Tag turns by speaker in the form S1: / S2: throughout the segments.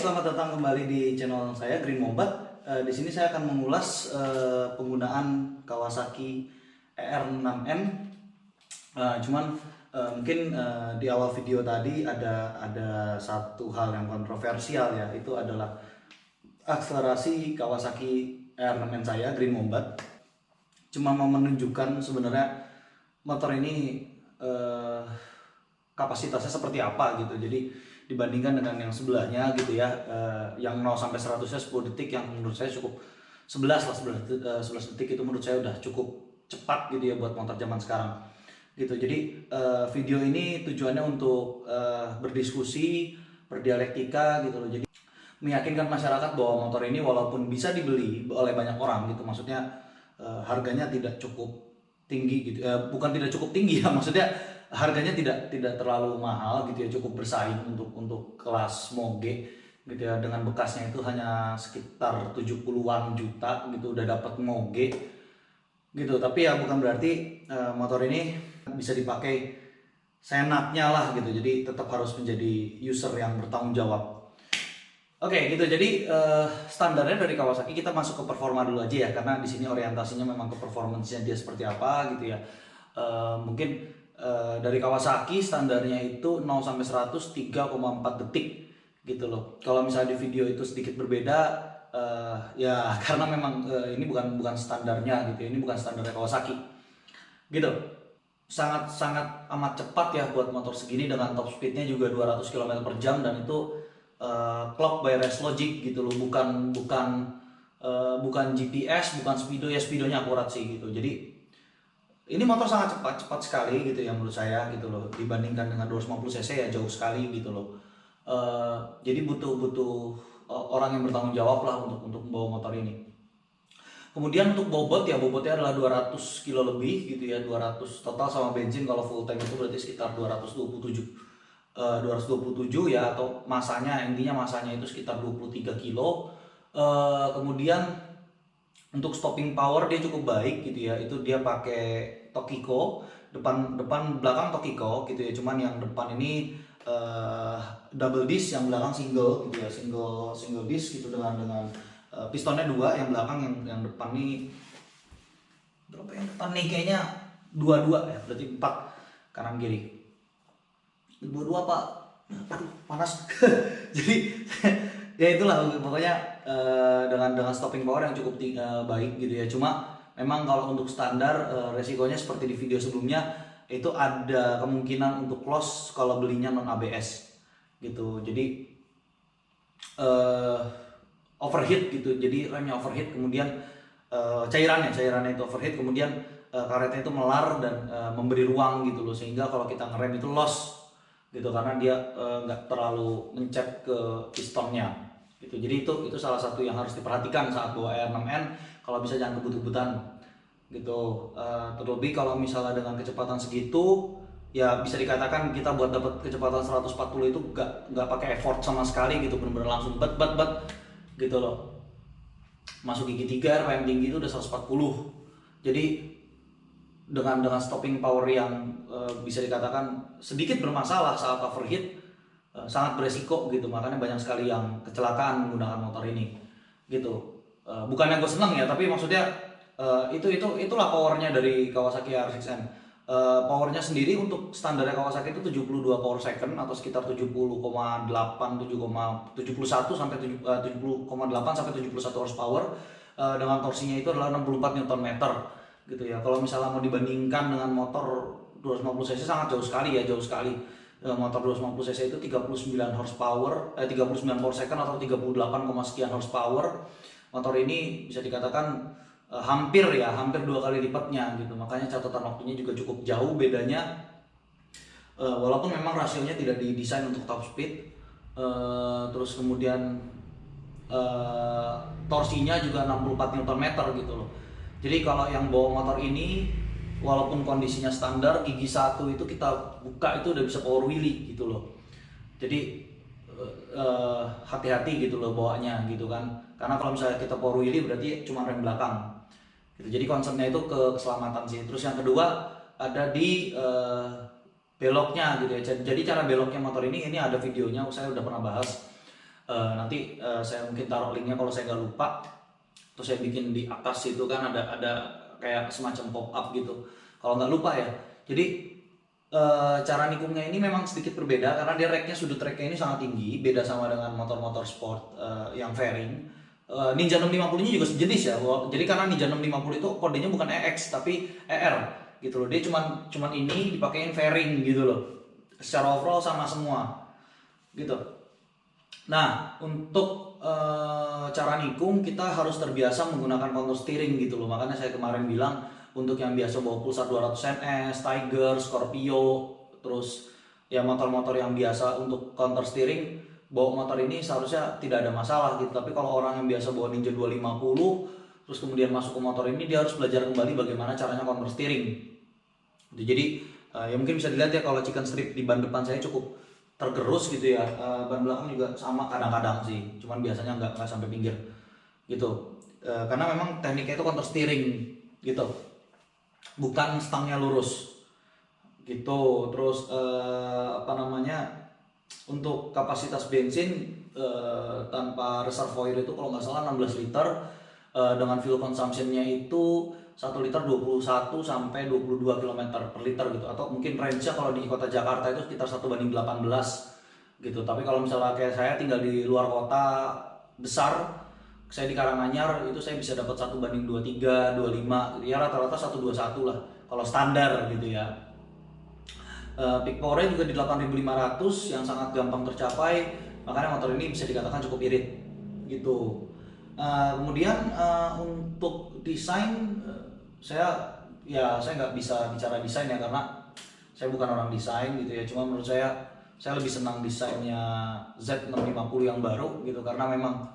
S1: Selamat datang kembali di channel saya Green Mombat. Di sini saya akan mengulas penggunaan Kawasaki ER6N. Mungkin di awal video tadi ada satu hal yang kontroversial ya, itu adalah akselerasi Kawasaki ER6N saya Green Mombat. Cuma mau menunjukkan sebenarnya motor ini kapasitasnya seperti apa gitu. Jadi dibandingkan dengan yang sebelahnya gitu ya, yang 0 sampai 100-nya 10 detik, yang menurut saya cukup 11 detik itu menurut saya udah cukup cepat gitu ya buat motor zaman sekarang gitu. Jadi video ini tujuannya untuk berdiskusi, berdialektika gitu loh. Jadi meyakinkan masyarakat bahwa motor ini walaupun bisa dibeli oleh banyak orang gitu, maksudnya harganya tidak cukup tinggi gitu, bukan tidak cukup tinggi ya, maksudnya harganya tidak terlalu mahal gitu ya, cukup bersaing untuk kelas moge gitu ya. Dengan bekasnya itu hanya sekitar 70-an juta gitu udah dapat moge gitu. Tapi ya bukan berarti motor ini bisa dipakai seenaknya lah gitu. Jadi tetap harus menjadi user yang bertanggung jawab. Oke gitu. Jadi standarnya dari Kawasaki, kita masuk ke performa dulu aja ya, karena di sini orientasinya memang ke performance-nya dia seperti apa gitu ya. Mungkin dari Kawasaki standarnya itu 0 sampai 100 3,4 detik gitu loh. Kalau misalnya di video itu sedikit berbeda, ya karena memang ini bukan standarnya gitu ya. Ini bukan standarnya Kawasaki gitu. Sangat amat cepat ya buat motor segini, dengan top speednya juga 200 km/jam, dan itu clock by race logic gitu loh. Bukan GPS, bukan speedo ya, speedonya akurat sih gitu. Jadi ini motor sangat cepat sekali gitu ya menurut saya gitu loh. Dibandingkan dengan 250 cc ya jauh sekali gitu loh. Jadi butuh orang yang bertanggung jawab lah untuk membawa motor ini. Kemudian untuk bobot ya, bobotnya adalah 200 kilo lebih gitu ya, 200 total sama bensin. Kalau full tank itu berarti sekitar 227 ya, atau intinya masanya itu sekitar 23 kilo. Kemudian untuk stopping power dia cukup baik gitu ya. Itu dia pakai Tokiko, depan belakang Tokiko gitu ya. Cuman yang depan ini double disc, yang belakang single gitu ya, single disc gitu, dengan pistonnya 2, yang belakang yang depan nih berapa, yang depan nih kayaknya 22 ya, berarti 4 kanan kiri. 22 Pak. Aduh, panas. Jadi ya itulah pokoknya dengan stopping power yang cukup baik gitu ya. Cuma memang kalau untuk standar resikonya seperti di video sebelumnya, itu ada kemungkinan untuk loss kalau belinya non ABS gitu. Jadi overheat gitu. Jadi remnya overheat, kemudian cairannya itu overheat, kemudian karetnya itu melar dan memberi ruang gitu loh, sehingga kalau kita ngerem itu loss gitu, karena dia nggak terlalu mencet ke pistonnya gitu. Jadi itu salah satu yang harus diperhatikan saat bawa ER6N. Kalau bisa jangan kebut-kebutan gitu. Terlebih kalau misalnya dengan kecepatan segitu ya, bisa dikatakan kita buat dapat kecepatan 140 itu nggak pakai effort sama sekali gitu, bener-bener langsung bet gitu loh. Masuk gigi 3 RPM tinggi itu udah 140. Jadi dengan stopping power yang bisa dikatakan sedikit bermasalah saat overheat, sangat beresiko gitu. Makanya banyak sekali yang kecelakaan menggunakan motor ini gitu. Bukannya gue seneng ya, tapi maksudnya itulah powernya dari Kawasaki R6N. Powernya sendiri untuk standarnya Kawasaki itu 72 power second, atau sekitar 70,8 71 sampai 70,8 sampai 71 horsepower, dengan torsinya itu adalah 64 Nm gitu ya. Kalau misalnya mau dibandingkan dengan motor 250 cc sangat jauh sekali. Motor 250 cc itu 39 horsepower, 39 power second atau 38, sekian horsepower. Motor ini bisa dikatakan hampir 2 kali lipatnya gitu. Makanya catatan waktunya juga cukup jauh bedanya. Walaupun memang rasionya tidak didesain untuk top speed. Terus kemudian torsinya juga 64 Nm gitu loh. Jadi kalau yang bawa motor ini, walaupun kondisinya standar, gigi 1 itu kita buka itu udah bisa power wheelie gitu loh. Jadi hati-hati gitu loh bawanya gitu kan. Karena kalau misalnya kita power wheelie berarti cuma rem belakang gitu. Jadi concernnya itu ke keselamatan sih. Terus yang kedua ada di beloknya gitu ya. Jadi cara beloknya motor ini ada videonya, saya udah pernah bahas. Nanti saya mungkin taruh linknya kalau saya nggak lupa. Terus saya bikin di atas itu kan ada kayak semacam pop up gitu. Kalau nggak lupa ya. Jadi cara nikungnya ini memang sedikit berbeda karena dia sudut racknya ini sangat tinggi, beda sama dengan motor-motor sport yang fairing. Ninja 650 nya juga sejenis ya. Jadi karena Ninja 650 itu kodenya bukan EX tapi ER gitu loh. Dia cuman ini dipakein fairing gitu loh. Secara overall sama semua gitu. Nah, untuk cara nikung kita harus terbiasa menggunakan counter steering gitu loh. Makanya saya kemarin bilang untuk yang biasa bawa Pulsar 200 ns, Tiger, Scorpio, terus ya motor-motor yang biasa untuk counter steering, bawa motor ini seharusnya tidak ada masalah gitu. Tapi kalau orang yang biasa bawa Ninja 250 terus kemudian masuk ke motor ini, dia harus belajar kembali bagaimana caranya counter steering. Jadi ya mungkin bisa dilihat ya kalau chicken strip di ban depan saya cukup tergerus gitu ya, ban belakang juga sama kadang-kadang sih, cuman biasanya nggak sampai pinggir gitu, karena memang tekniknya itu counter steering gitu, bukan stangnya lurus gitu. Terus apa namanya, untuk kapasitas bensin tanpa reservoir itu kalau nggak salah 16 liter, dengan fuel consumptionnya itu 1 liter 21 sampai 22 km per liter gitu, atau mungkin range-nya kalau di kota Jakarta itu sekitar 1:18 gitu. Tapi kalau misalnya kayak saya tinggal di luar kota besar, saya di Karanganyar, itu saya bisa dapat 1:23, 25 gitu ya, rata-rata 1:21 lah kalau standar gitu ya. Peak power-nya juga di 8.500 yang sangat gampang tercapai, makanya motor ini bisa dikatakan cukup irit gitu. Kemudian untuk desain, saya nggak bisa bicara desain ya karena saya bukan orang desain gitu ya. Cuma menurut saya lebih senang desainnya Z650 yang baru gitu, karena memang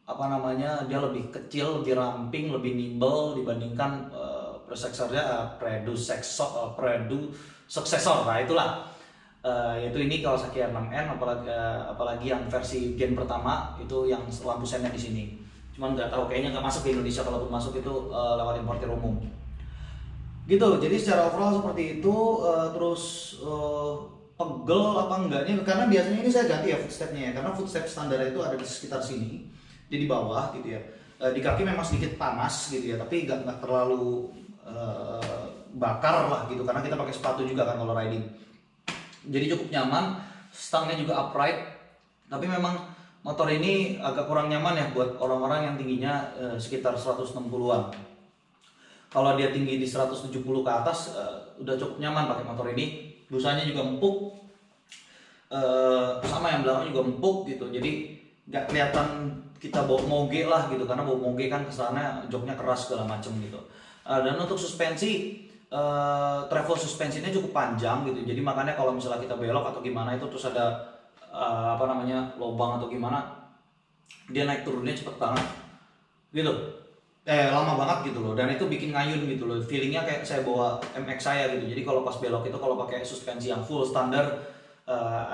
S1: apa namanya, dia lebih kecil, lebih ramping, lebih nimble dibandingkan predecessor. Nah itulah, yaitu ini Kawasaki R6N, apalagi yang versi gen pertama itu yang lampu sennya di sini. Cuman nggak tahu, kayaknya nggak masuk ke Indonesia, kalaupun masuk itu lewat importer umum. Gitu. Jadi secara overall seperti itu. Terus pegel apa enggaknya, karena biasanya ini saya ganti ya footstepnya ya, karena footstep standar itu ada di sekitar sini, di bawah gitu ya. Di kaki memang sedikit panas gitu ya, tapi nggak terlalu bakar lah gitu, karena kita pakai sepatu juga kan kalau riding. Jadi cukup nyaman, stangnya juga upright. Tapi memang motor ini agak kurang nyaman ya buat orang-orang yang tingginya sekitar 160-an. Kalau dia tinggi di 170 ke atas udah cukup nyaman pakai motor ini. Busanya juga empuk, sama yang belakang juga empuk gitu. Jadi nggak kelihatan kita bawa moge lah gitu, karena bawa moge kan kesannya joknya keras segala macem gitu. Dan untuk suspensi, travel suspensinya cukup panjang gitu, jadi makanya kalau misalnya kita belok atau gimana itu terus ada apa namanya, lubang atau gimana, dia naik turunnya cepet banget gitu, lama banget gitu loh, dan itu bikin ngayun gitu loh, feelingnya kayak saya bawa MX saya gitu. Jadi kalau pas belok itu kalau pakai suspensi yang full standar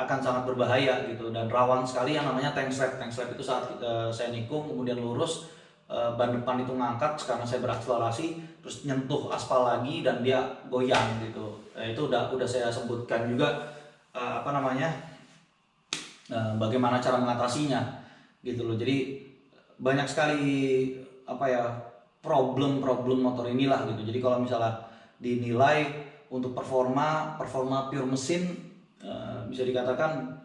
S1: akan sangat berbahaya gitu, dan rawan sekali yang namanya tank slap itu saat saya nikung kemudian lurus, ban depan itu ngangkat karena saya berakselerasi, terus nyentuh aspal lagi dan dia goyang gitu. Itu udah saya sebutkan juga apa namanya, bagaimana cara mengatasinya gitu loh. Jadi banyak sekali apa ya, problem motor inilah gitu. Jadi kalau misalnya dinilai untuk performa pure mesin, bisa dikatakan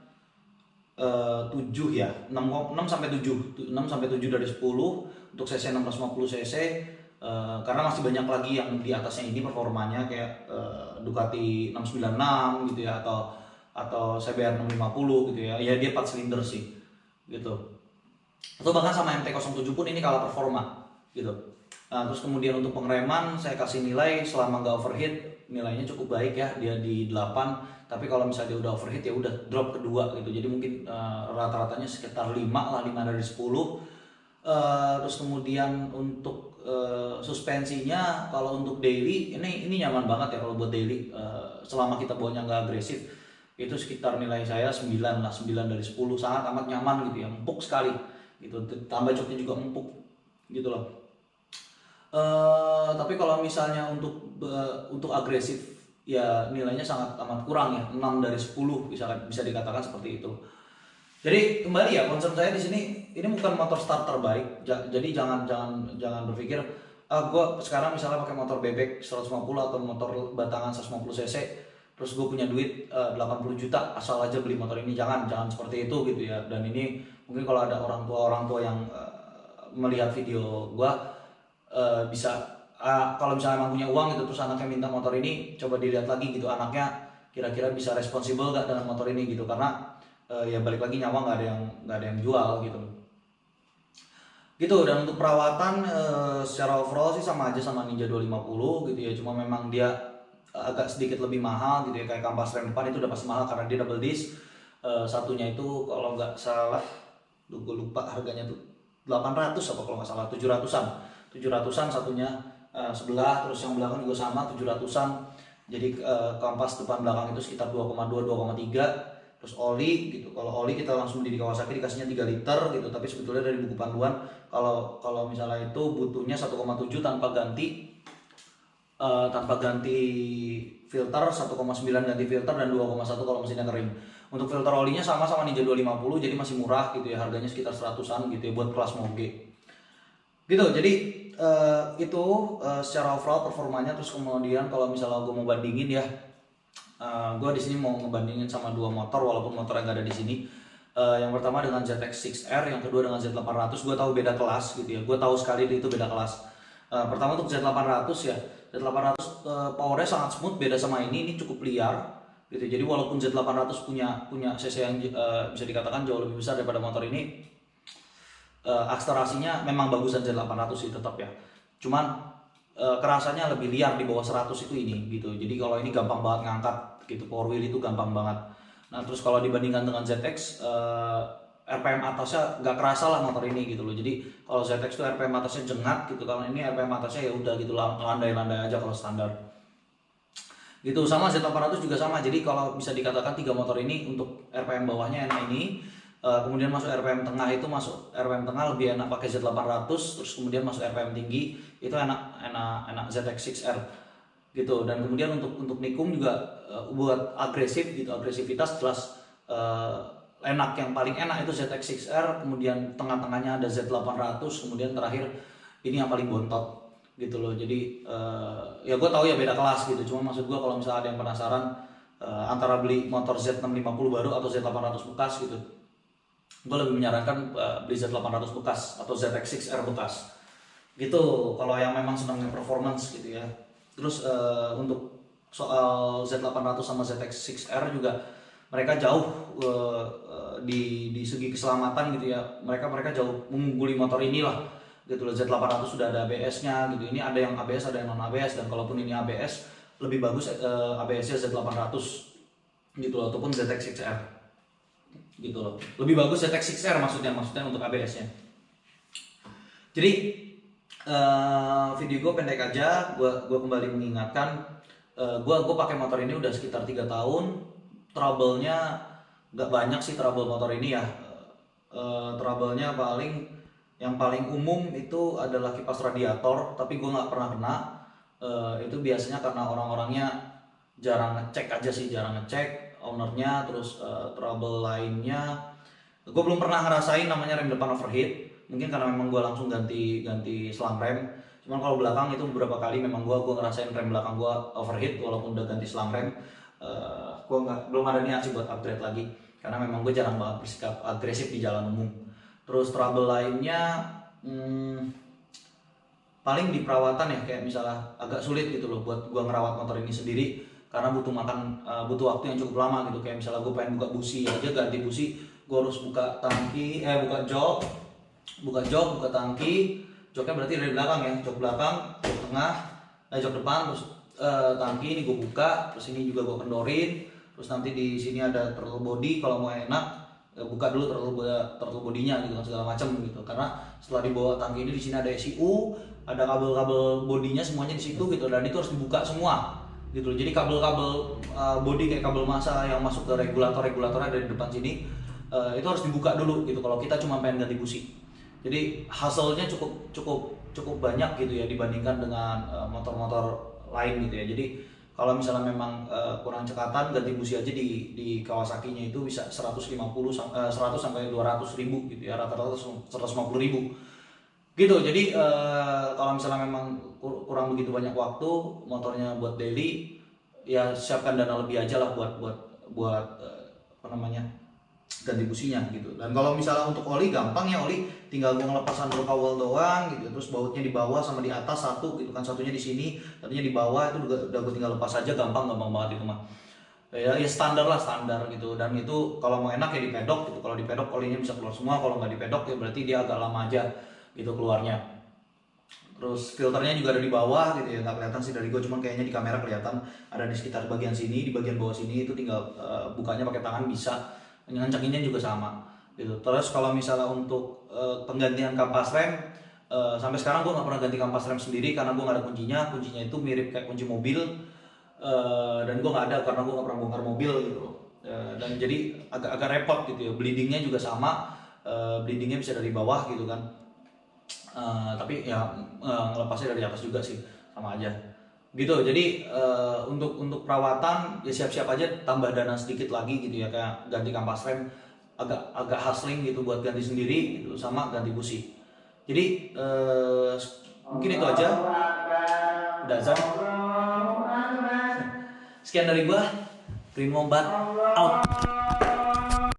S1: 7 ya, 6 sampai 7 dari 10 untuk cc 650 cc, karena masih banyak lagi yang di atasnya ini performanya kayak Ducati 696 gitu ya, atau CBR 650 gitu ya. Ya dia 4 silinder sih gitu. Atau bahkan sama MT-07 pun ini kalah performa gitu. Nah, terus kemudian untuk pengereman saya kasih nilai, selama nggak overheat nilainya cukup baik ya, dia di 8. Tapi kalau misalnya dia udah overheat ya udah drop kedua gitu. Jadi mungkin rata-ratanya sekitar 5 lah, 5 dari 10. Terus kemudian untuk suspensinya, kalau untuk daily ini nyaman banget ya kalau buat daily, selama kita bawanya nggak agresif, itu sekitar nilai saya 9 lah, 9 dari 10, sangat amat nyaman gitu ya, empuk sekali gitu, tambah joknya juga empuk gitu loh. Tapi kalau misalnya untuk agresif ya nilainya sangat amat kurang ya, 6 dari 10 bisa dikatakan seperti itu Jadi kembali ya, concern saya di sini ini bukan motor start terbaik. Jadi jangan berpikir gue sekarang misalnya pakai motor bebek 150 atau motor batangan 150 cc, terus gue punya duit 80 juta asal aja beli motor ini. Jangan seperti itu gitu ya. Dan ini mungkin kalau ada orang tua yang melihat video gue bisa kalau misalnya emang punya uang gitu terus anaknya minta motor ini, coba dilihat lagi gitu anaknya kira-kira bisa responsibel gak dengan motor ini gitu. Karena ya balik lagi, nyawa nggak ada yang jual gitu. Dan untuk perawatan secara overall sih sama aja sama Ninja 250 gitu ya, cuma memang dia agak sedikit lebih mahal gitu ya. Kayak kampas rem depan itu udah pasti mahal karena dia double disc. Satunya itu kalau nggak salah, gue lupa harganya tuh 800 apa kalau nggak salah, 700-an satunya sebelah, terus yang belakang juga sama 700-an. Jadi kampas depan belakang itu sekitar 2,2 2,3. Terus oli gitu, kalau oli kita langsung beli di Kawasaki dikasihnya 3 liter gitu, tapi sebetulnya dari buku panduan kalau misalnya itu butuhnya 1,7 tanpa ganti filter, 1,9 ganti filter, dan 2,1 kalau mesinnya kering. Untuk filter olinya sama Ninja 250, jadi masih murah gitu ya, harganya sekitar 100-an gitu ya buat kelas moge gitu. Jadi itu secara overall performanya. Terus kemudian kalau misalnya gue mau bandingin ya, gue di sini mau ngebandingin sama dua motor walaupun motornya nggak ada di sini. Yang pertama dengan ZX6R, yang kedua dengan Z800. Gue tahu beda kelas gitu ya, gue tahu sekali itu beda kelas. Pertama untuk Z800 ya, Z800 powernya sangat smooth, beda sama ini cukup liar gitu. Jadi walaupun Z800 punya cc yang bisa dikatakan jauh lebih besar daripada motor ini, akselerasinya memang bagusan Z800 sih tetap ya. Cuman kerasanya lebih liar di bawah 100 itu ini gitu. Jadi kalau ini gampang banget ngangkat gitu, power wheel itu gampang banget. Nah terus kalau dibandingkan dengan ZX, RPM atasnya nggak kerasa lah motor ini gitu loh. Jadi kalau ZX tuh RPM atasnya jengat gitu, kalau ini RPM atasnya ya udah gitu, landai-landai aja kalau standar gitu. Sama Z800 juga sama. Jadi kalau bisa dikatakan tiga motor ini untuk RPM bawahnya enak ini, kemudian masuk RPM tengah, itu masuk RPM tengah lebih enak pakai Z800, terus kemudian masuk RPM tinggi itu enak ZX6R gitu. Dan kemudian untuk nikung juga buat agresif gitu, agresivitas jelas enak. Yang paling enak itu ZX6R, kemudian tengah-tengahnya ada Z800, kemudian terakhir ini yang paling bontot gitu loh. Jadi ya gue tahu ya beda kelas gitu, cuma maksud gue kalau misalnya ada yang penasaran antara beli motor Z650 baru atau Z800 bekas gitu, gue lebih menyarankan beli Z800 bekas atau ZX6R bekas gitu kalau yang memang senangnya performance gitu ya. Terus untuk soal Z800 sama ZX6R juga mereka jauh di segi keselamatan gitu ya, mereka jauh mengungguli motor inilah gitu loh. Z800 sudah ada ABS-nya gitu, ini ada yang ABS ada yang non ABS, dan kalaupun ini ABS lebih bagus ABS-nya Z800 gitu loh, ataupun ZX6R gitu loh, lebih bagus ZX6R maksudnya untuk ABS-nya. Jadi video gue pendek aja, gue kembali mengingatkan, gue pakai motor ini udah sekitar 3 tahun. Trouble-nya nggak banyak sih, trouble motor ini ya. Trouble-nya yang paling umum itu adalah kipas radiator, tapi gue nggak pernah kena. Itu biasanya karena orang-orangnya jarang ngecek ownernya. Terus trouble lainnya gue belum pernah ngerasain namanya rem depan overheat, mungkin karena memang gue langsung ganti selang rem. Cuman kalau belakang itu beberapa kali memang gue ngerasain rem belakang gue overheat walaupun udah ganti selang rem. Gue belum ada niat sih buat upgrade lagi karena memang gue jarang banget bersikap agresif di jalan umum. Terus trouble lainnya paling di perawatan ya, kayak misalnya agak sulit gitu loh buat gue ngerawat motor ini sendiri karena butuh waktu yang cukup lama gitu. Kayak misalnya gue pengen buka busi aja, ganti busi, gue harus buka jok, buka tangki. Joknya berarti dari belakang ya, jok belakang, jok tengah, jok depan, terus tangki ini gue buka, terus ini juga gue kendorin, terus nanti di sini ada throttle body. Kalau mau enak buka dulu throttle bodinya gitu kan, segala macam gitu. Karena setelah dibawa tangki ini, di sini ada ECU, ada kabel-kabel bodinya semuanya di situ gitu, dan itu harus dibuka semua gitu. Jadi kabel-kabel body kayak kabel massa yang masuk ke regulatornya dari depan sini, itu harus dibuka dulu gitu kalau kita cuma pengen ganti busi. Jadi hasilnya cukup banyak gitu ya dibandingkan dengan motor-motor lain gitu ya. Jadi Kalau misalnya memang kurang cekatan, ganti busi aja di Kawasaki-nya itu bisa 100 sampai 200 ribu gitu ya, rata-rata 150 ribu gitu. Jadi kalau misalnya memang kurang begitu banyak waktu motornya buat daily, ya siapkan dana lebih aja lah buat apa namanya, ganti businya gitu. Dan kalau misalnya untuk oli gampang ya, oli tinggal gue ngelepas under cowl doang gitu, terus bautnya di bawah sama di atas satu gitu kan, satunya di sini satunya di bawah, itu udah gue tinggal lepas aja, gampang banget itu mah. Ya standar lah, standar gitu. Dan itu kalau mau enak ya di pedok gitu, kalau di pedok olinya bisa keluar semua, kalau nggak di pedok ya berarti dia agak lama aja gitu keluarnya. Terus filternya juga ada di bawah gitu ya, nggak kelihatan sih dari gue, cuman kayaknya di kamera kelihatan ada di sekitar bagian sini, di bagian bawah sini itu tinggal bukanya pakai tangan bisa, ngancakinnya juga sama gitu. Terus kalau misalnya untuk penggantian kampas rem, sampai sekarang gue nggak pernah ganti kampas rem sendiri karena gue nggak ada kuncinya. Kuncinya itu mirip kayak kunci mobil, dan gue nggak ada karena gue nggak pernah bongkar mobil gitu. Dan jadi agak repot gitu ya. Bleedingnya juga sama, bleedingnya bisa dari bawah gitu kan. Tapi ya ngelepasnya dari atas juga sih, sama aja gitu. Jadi untuk perawatan ya siap-siap aja, tambah dana sedikit lagi gitu ya, kayak ganti kampas rem agak hustling gitu buat ganti sendiri gitu, sama ganti busi. Jadi mungkin itu aja, udah azan. Sekian dari gua, Primo Bat out.